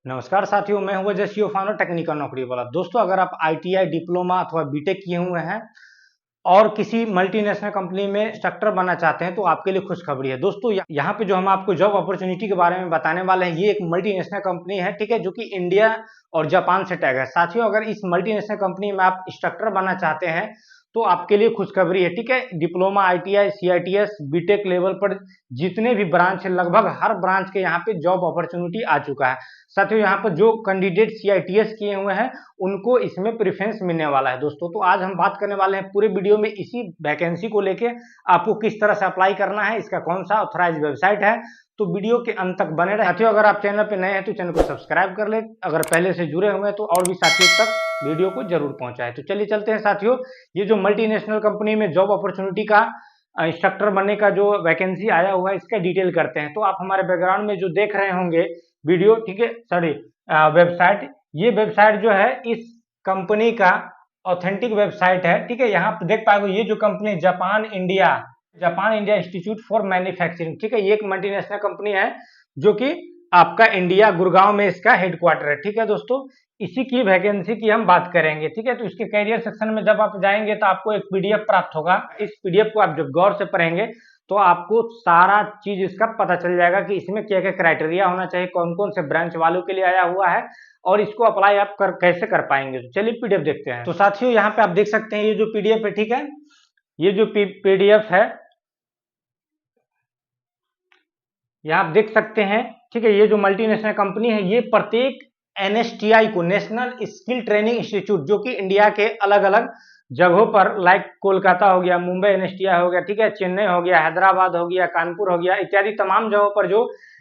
नमस्कार साथियों, मैं हूं अजय सीओ फाउंडर टेक्निकल नौकरी वाला। दोस्तों, अगर आप आईटीआई डिप्लोमा अथवा बीटेक किए हुए हैं और किसी मल्टीनेशनल कंपनी में इंस्ट्रक्टर बनना चाहते हैं तो आपके लिए खुशखबरी है। दोस्तों, यहाँ पे जो हम आपको जॉब अपॉर्चुनिटी के बारे में बताने वाले हैं, ये एक मल्टीनेशनल कंपनी है, ठीक है, जो कि इंडिया और जापान से टैग है। साथियों, अगर इस मल्टीनेशनल कंपनी में आप इंस्ट्रक्टर बनना चाहते हैं तो आपके लिए खुशखबरी है, ठीक है। Diploma, ITI, CITS, BTech level पर जितने भी ब्रांच है, लगभग हर ब्रांच के यहाँ पे जॉब अपॉर्चुनिटी आ चुका है। साथियों, यहाँ पर जो कैंडिडेट सीआईटीएस किए हुए हैं उनको इसमें प्रेफरेंस मिलने वाला है। दोस्तों, तो आज हम बात करने वाले हैं पूरे वीडियो में इसी वैकेंसी को लेके, आपको किस तरह से अप्लाई करना है, इसका कौन सा ऑथराइज वेबसाइट है। तो वीडियो के अंत तक बने रहे। साथियों, अगर आप चैनल पे नए हैं तो चैनल को सब्सक्राइब कर ले, अगर पहले से जुड़े हुए हैं तो और भी साथियों तक वीडियो को जरूर पहुंचाए। तो चलिए चलते हैं साथियों, ये जो मल्टीनेशनल कंपनी में जॉब अपॉर्चुनिटी का इंस्ट्रक्टर बनने का जो वैकेंसी आया हुआ है, इसका डिटेल करते हैं। तो आप हमारे बैकग्राउंड में जो देख रहे होंगे वीडियो, ठीक है, सॉरी वेबसाइट, ये वेबसाइट जो है इस कंपनी का ऑथेंटिक वेबसाइट है, ठीक है। यहाँ पे देख पाएंगे ये जो company Japan India institute for manufacturing, ठीक है, ये एक मल्टीनेशनल कंपनी है जो कि आपका इंडिया गुड़गांव में इसका हेडक्वार्टर है, ठीक है। दोस्तों, इसी की वैकेंसी की हम बात करेंगे, ठीक है। तो इसके कैरियर सेक्शन में जब आप जाएंगे तो आपको एक पीडीएफ प्राप्त होगा। इस पीडीएफ को आप जब गौर से पढ़ेंगे तो आपको सारा चीज इसका पता चल जाएगा कि इसमें क्या क्या क्राइटेरिया होना चाहिए, कौन कौन से ब्रांच वालों के लिए आया हुआ है और इसको अप्लाई आप कैसे कर पाएंगे। तो चलिए पीडीएफ देखते हैं। तो साथियों, यहाँ पे आप देख सकते हैं ये जो पीडीएफ है, ठीक है, ये जो पीडीएफ है यहाँ आप देख सकते हैं, ठीक है। ये जो मल्टीनेशनल कंपनी है, ये प्रत्येक एनएसटीआई को, नेशनल स्किल ट्रेनिंग इंस्टीट्यूट, जो कि इंडिया के अलग अलग जगहों पर, लाइक कोलकाता हो गया, मुंबई एनएसटीआई हो गया, ठीक है, चेन्नई हो गया, हैदराबाद हो गया, कानपुर हो गया, इत्यादि तमाम जगहों पर जो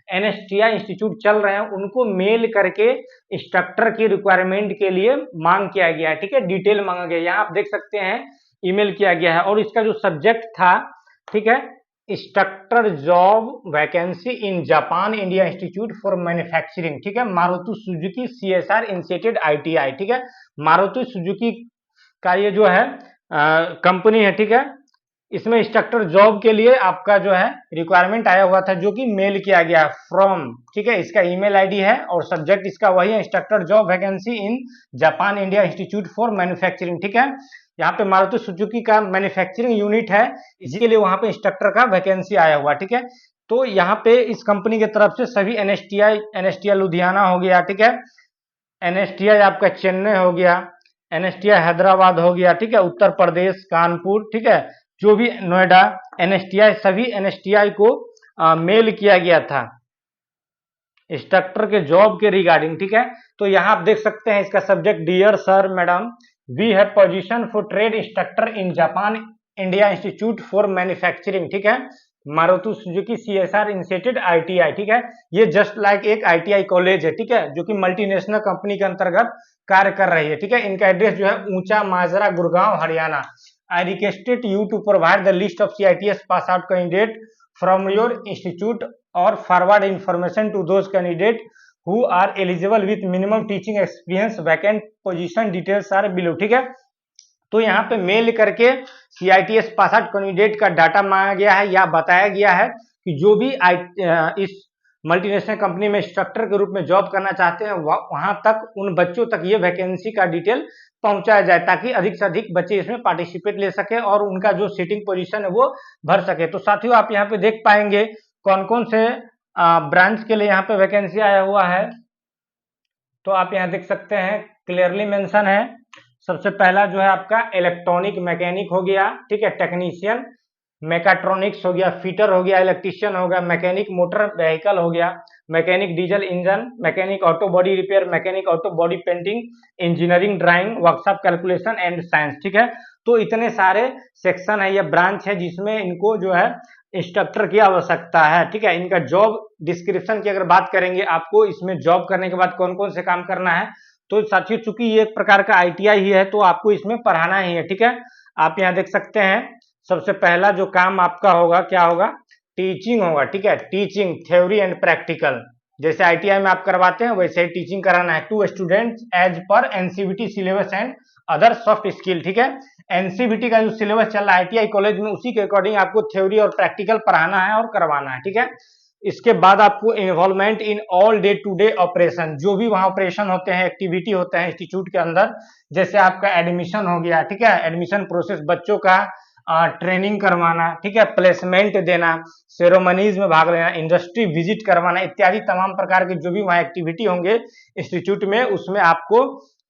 एनएसटीआई इंस्टीट्यूट चल रहे हैं उनको मेल करके इंस्ट्रक्टर की रिक्वायरमेंट के लिए मांग किया गया है, ठीक है, डिटेल मांगा गया। यहाँ आप देख सकते हैं ईमेल किया गया है और इसका जो सब्जेक्ट था, ठीक है, instructor job vacancy in Japan India institute for manufacturing, ठीक है, मारुति सुजुकी सीएसआर इंसेटेड आईटीआई, ठीक है, मारुति सुजुकी का ये जो है कंपनी है, ठीक है। इसमें इंस्ट्रक्टर जॉब के लिए आपका जो है रिक्वायरमेंट आया हुआ था, जो कि मेल किया गया फ्रॉम, ठीक है, इसका ईमेल आईडी है और सब्जेक्ट इसका वही है, instructor job vacancy in Japan India institute for manufacturing, ठीक है। यहाँ पे मारुति सुजुकी का मैन्युफैक्चरिंग यूनिट है, इसी लिए वहां पे इंस्ट्रक्टर का वैकेंसी आया हुआ, ठीक है। तो यहाँ पे इस कंपनी की तरफ से सभी एनएसटीआई लुधियाना हो गया, ठीक है, एनएसटीआई आपका चेन्नई हो गया, एनएसटीआई हैदराबाद हो गया, ठीक है, उत्तर प्रदेश कानपुर, ठीक है, जो भी नोएडा एनएसटीआई, सभी एनएसटीआई को मेल किया गया था इंस्ट्रक्टर के जॉब के रिगार्डिंग, ठीक है। तो यहाँ आप देख सकते हैं इसका subject, dear sir madam, we have position for trade instructor in Japan India institute for manufacturing, ठीक है, मारुति सुजुकी सीएसआर इंसेटेड आईटीआई, ठीक है। ये जस्ट लाइक एक आईटीआई कॉलेज है, ठीक है, जो कि मल्टीनेशनल कंपनी के अंतर्गत कार्य कर रही है, ठीक है। इनका एड्रेस जो है Uncha Majra, Gurgaon, Haryana. I requested you to provide the list of CITS pass out candidate from your institute और forward information to those candidate who are eligible with minimum teaching experience, vacant position details are below, ठीक है। तो यहाँ पे mail करके CITS pass out candidate का data मांगा गया है या बताया गया है कि जो भी इस मल्टीनेशनल कंपनी में इंस्ट्रक्टर के रूप में जॉब करना चाहते हैं वहां तक, उन बच्चों तक ये वैकेंसी का डिटेल पहुंचाया जाए, ताकि अधिक से अधिक बच्चे इसमें पार्टिसिपेट ले सके और उनका जो सीटिंग पोजीशन है वो भर सके। तो साथियों, आप यहाँ पे देख पाएंगे कौन कौन से ब्रांच के लिए यहाँ पे वैकेंसी आया हुआ है। तो आप यहाँ देख सकते हैं क्लियरली मेंशन है। सबसे पहला जो है आपका इलेक्ट्रॉनिक मैकेनिक हो गया, ठीक है, टेक्नीशियन, मैकाट्रॉनिक्स हो गया, फिटर हो गया, इलेक्ट्रीशियन हो गया, मैकेनिक मोटर व्हीकल हो गया, mechanic diesel engine, mechanic auto body repair, mechanic auto body painting, engineering drawing, workshop calculation and science, ठीक है। तो इतने सारे सेक्शन है, ये ब्रांच है जिसमें इनको जो है इंस्ट्रक्टर की आवश्यकता है, ठीक है। इनका जॉब डिस्क्रिप्शन की अगर बात करेंगे, आपको इसमें जॉब करने के बाद कौन कौन से काम करना है, तो साथियों चूंकि ये एक प्रकार का आईटीआई ही है तो आपको इसमें पढ़ाना ही है, ठीक है। आप यहाँ देख सकते हैं सबसे पहला जो काम आपका होगा क्या होगा, टीचिंग होगा, ठीक है, टीचिंग, थ्योरी एंड प्रैक्टिकल, जैसे आईटीआई में आप करवाते हैं वैसे ही टीचिंग कराना है to students as per NCVT syllabus and other soft skill, ठीक है। एनसीवीटी का जो सिलेबस चल रहा है आईटीआई कॉलेज में, उसी के अकॉर्डिंग आपको थ्योरी और प्रैक्टिकल पढ़ाना है और करवाना है, ठीक है। इसके बाद आपको involvement in all day to day operation, जो भी वहाँ ऑपरेशन होते हैं, एक्टिविटी होते हैं इंस्टीट्यूट के अंदर, जैसे आपका एडमिशन हो गया, ठीक है, एडमिशन प्रोसेस, बच्चों का ट्रेनिंग करवाना, ठीक है, प्लेसमेंट देना, सेरेमनीज में भाग लेना, इंडस्ट्री विजिट करवाना इत्यादि तमाम प्रकार के जो भी वहाँ एक्टिविटी होंगे इंस्टीट्यूट में, उसमें आपको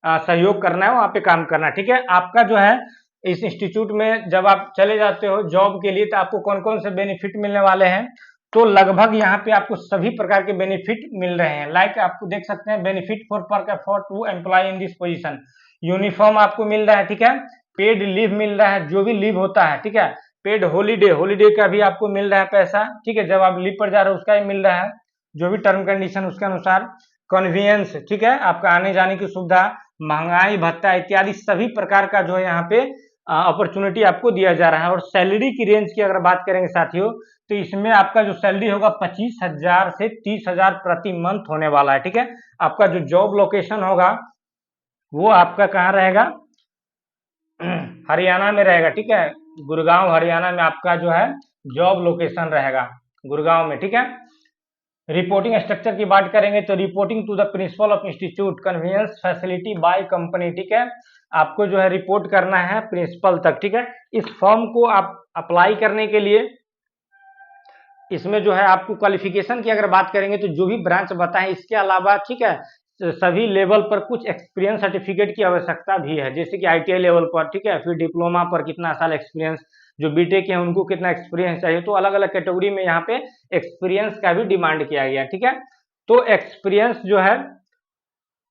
सहयोग करना है, वहाँ पे काम करना है, ठीक है। आपका जो है इस इंस्टीट्यूट में जब आप चले जाते हो जॉब के लिए, तो आपको कौन कौन से बेनिफिट मिलने वाले हैं, तो लगभग यहाँ पे आपको सभी प्रकार के बेनिफिट मिल रहे हैं। लाइक आपको देख सकते हैं, benefit for to employ in this position, uniform आपको मिल रहा है, ठीक है, पेड लीव मिल रहा है, जो भी लीव होता है, ठीक है, पेड हॉलीडे का भी आपको मिल रहा है पैसा, ठीक है, जब आप लीव पर जा रहे हो उसका भी मिल रहा है, जो भी टर्म कंडीशन उसके अनुसार, कन्वीनियंस, ठीक है, आपका आने जाने की सुविधा, महंगाई भत्ता इत्यादि सभी प्रकार का जो है यहाँ पे अपॉर्चुनिटी आपको दिया जा रहा है। और सैलरी की रेंज की अगर बात करेंगे साथियों, तो इसमें आपका जो सैलरी होगा 25,000 से 30,000 प्रति मंथ होने वाला है, ठीक है। आपका जो जॉब लोकेशन होगा वो आपका कहाँ रहेगा, हरियाणा में रहेगा, ठीक है, गुड़गांव हरियाणा में आपका जो है जॉब लोकेशन रहेगा, गुड़गांव में, ठीक है। रिपोर्टिंग स्ट्रक्चर की बात करेंगे तो reporting to the principal of institute, convenience facility by company, ठीक है, आपको जो है रिपोर्ट करना है प्रिंसिपल तक, ठीक है। इस फॉर्म को आप अप्लाई करने के लिए इसमें जो है आपको क्वालिफिकेशन की अगर बात करेंगे तो जो भी ब्रांच बताएं, इसके अलावा, ठीक है, सभी लेवल पर कुछ एक्सपीरियंस सर्टिफिकेट की आवश्यकता भी है, जैसे कि आईटीआई लेवल पर, ठीक है, फिर डिप्लोमा पर कितना साल एक्सपीरियंस, जो बीटेक है उनको कितना एक्सपीरियंस चाहिए, तो अलग अलग कैटेगरी में यहाँ पे एक्सपीरियंस का भी डिमांड किया गया, ठीक है। तो एक्सपीरियंस जो है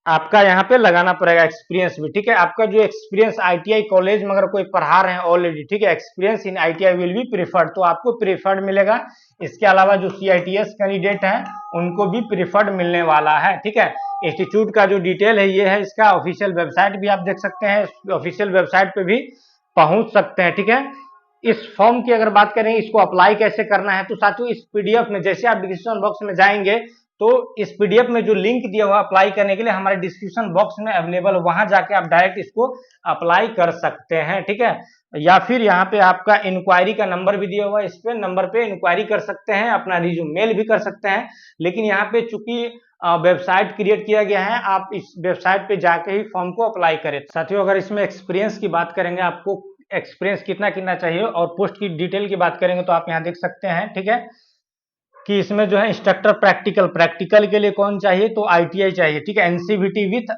आपका यहाँ पे लगाना पड़ेगा, एक्सपीरियंस भी, ठीक है। आपका जो एक्सपीरियंस आईटीआई कॉलेज में अगर कोई पढ़ा रहे हैं ऑलरेडी, ठीक है, experience in ITI will be preferred, तो आपको प्रीफर्ड मिलेगा। इसके अलावा जो सीआईटीएस कैंडिडेट हैं उनको भी प्रीफर्ड मिलने वाला है, ठीक है। इंस्टीट्यूट का जो डिटेल है ये है, इसका ऑफिशियल वेबसाइट भी आप देख सकते हैं, ऑफिशियल वेबसाइट पे भी पहुंच सकते हैं, ठीक है। इस फॉर्म की अगर बात करें, इसको अप्लाई कैसे करना है, तो साथियों इस पीडीएफ में, जैसे आप डिस्क्रिप्शन बॉक्स में जाएंगे तो इस पीडीएफ में जो लिंक दिया हुआ अप्लाई करने के लिए हमारे डिस्क्रिप्शन बॉक्स में अवेलेबल, वहां जाके आप डायरेक्ट इसको अप्लाई कर सकते हैं, ठीक है। या फिर यहाँ पे आपका इंक्वायरी का नंबर भी दिया हुआ है, इस पे नंबर पे इंक्वायरी कर सकते हैं, अपना रिज्यूम मेल भी कर सकते हैं। लेकिन यहाँ पे चूंकि वेबसाइट क्रिएट किया गया है, आप इस वेबसाइट पे जाके ही फॉर्म को अप्लाई करें। साथियों अगर इसमें एक्सपीरियंस की बात करेंगे, आपको एक्सपीरियंस कितना कितना चाहिए और पोस्ट की डिटेल की बात करेंगे तो आप यहाँ देख सकते हैं, ठीक है, कि इसमें जो है इंस्ट्रक्टर प्रैक्टिकल के लिए कौन चाहिए, तो आईटीआई चाहिए, ठीक है, NCVT with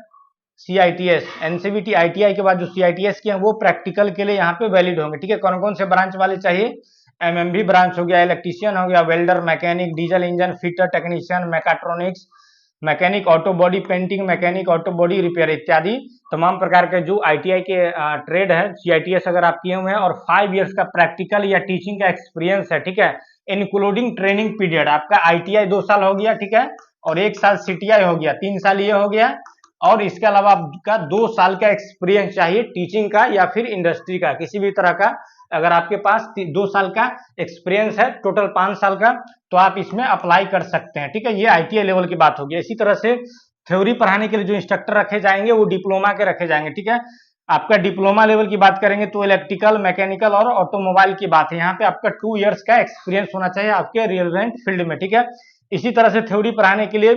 CITS, NCVT ITI के बाद जो सीआईटीएस के हैं वो प्रैक्टिकल के लिए यहाँ पे वैलिड होंगे, ठीक है। कौन कौन से ब्रांच वाले चाहिए, एमएमबी ब्रांच हो गया, इलेक्ट्रीशियन हो गया, welder, mechanic, diesel engine fitter, technician, mechatronics, mechanic auto body painting, mechanic auto body repair इत्यादि तमाम प्रकार के जो आईटीआई के ट्रेड है, सीआईटीएस अगर आप किए हुए हैं और 5 इयर्स का प्रैक्टिकल या टीचिंग का एक्सपीरियंस है, ठीक है, इंक्लूडिंग ट्रेनिंग पीरियड, आपका आईटीआई 2 साल हो गया, ठीक है, और 1 साल सीटीआई हो गया, 3 साल ये हो गया, और इसके अलावा आपका 2 साल का एक्सपीरियंस चाहिए टीचिंग का या फिर इंडस्ट्री का, किसी भी तरह का। अगर आपके पास 2 साल का एक्सपीरियंस है, टोटल 5 साल का, तो आप इसमें अप्लाई कर सकते हैं, ठीक है। ये आईटीआई लेवल की बात होगी। इसी तरह से थ्योरी पढ़ाने के लिए जो इंस्ट्रक्टर रखे जाएंगे वो डिप्लोमा के रखे जाएंगे, ठीक है। आपका डिप्लोमा लेवल की बात करेंगे तो इलेक्ट्रिकल, मैकेनिकल और ऑटोमोबाइल की बात है, यहाँ पे आपका 2 इयर्स का एक्सपीरियंस होना चाहिए आपके रिलेवेंट फील्ड में, ठीक है। इसी तरह से थ्योरी पढ़ाने के लिए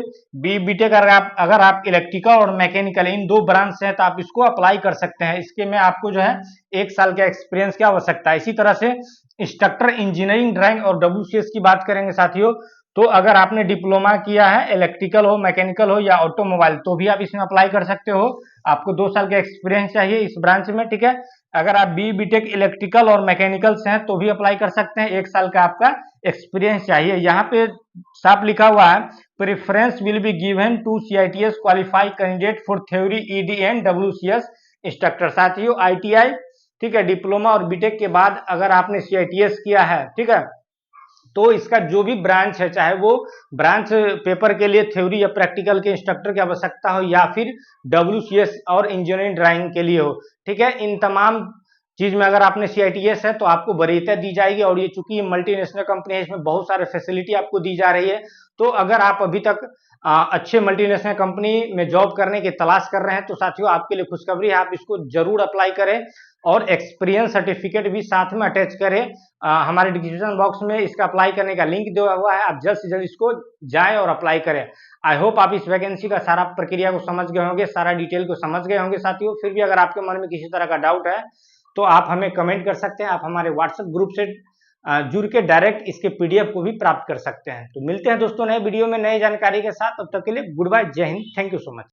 बीटेक अगर आप इलेक्ट्रिकल और मैकेनिकल इन 2 ब्रांच से हैं तो आप इसको अप्लाई कर सकते हैं। इसके में आपको जो है 1 साल का एक्सपीरियंस की आवश्यकता है। इसी तरह से इंस्ट्रक्टर इंजीनियरिंग ड्राइंग और डब्ल्यूसीएस की बात करेंगे साथियों, तो अगर आपने डिप्लोमा किया है, इलेक्ट्रिकल हो, मैकेनिकल हो या ऑटोमोबाइल, तो भी आप इसमें अप्लाई कर सकते हो। आपको 2 साल का एक्सपीरियंस चाहिए इस ब्रांच में, ठीक है। अगर आप बीटेक इलेक्ट्रिकल और मैकेनिकल से हैं तो भी अप्लाई कर सकते हैं, 1 साल का आपका एक्सपीरियंस चाहिए। यहाँ पे साफ लिखा हुआ है, preference will be given to CITS qualified candidate for theory ED and WCS instructor. साथियों आईटीआई, ठीक है, डिप्लोमा और बीटेक के बाद अगर आपने सीआईटीएस किया है, ठीक है, तो इसका जो भी ब्रांच है, चाहे वो ब्रांच पेपर के लिए थ्योरी या प्रैक्टिकल के इंस्ट्रक्टर की आवश्यकता हो या फिर डब्ल्यूसीएस और इंजीनियरिंग ड्राइंग के लिए हो, ठीक है, इन तमाम चीज में अगर आपने सीआईटीएस है तो आपको वरीयता दी जाएगी। और ये चूंकि मल्टीनेशनल कंपनी है, इसमें बहुत सारे फैसिलिटी आपको दी जा रही है। तो अगर आप अभी तक अच्छे मल्टीनेशनल कंपनी में जॉब करने की तलाश कर रहे हैं तो साथियों आपके लिए खुशखबरी है, आप इसको जरूर अप्लाई करें और एक्सपीरियंस सर्टिफिकेट भी साथ में अटैच करें। हमारे डिस्क्रिप्शन बॉक्स में इसका अप्लाई करने का लिंक दिया हुआ है, आप जल्द से जल्द इसको जाएं और अप्लाई करें। आई होप आप इस वैकेंसी का सारा प्रक्रिया को समझ गए होंगे, सारा डिटेल को समझ गए होंगे साथियों। फिर भी अगर आपके मन में किसी तरह का डाउट है तो आप हमें कमेंट कर सकते हैं, आप हमारे व्हाट्सएप ग्रुप से जुड़ के डायरेक्ट इसके पीडीएफ को भी प्राप्त कर सकते हैं। तो मिलते हैं दोस्तों नए वीडियो में नई जानकारी के साथ, तब तक के लिए गुड बाय, जय Hind, thank you so much.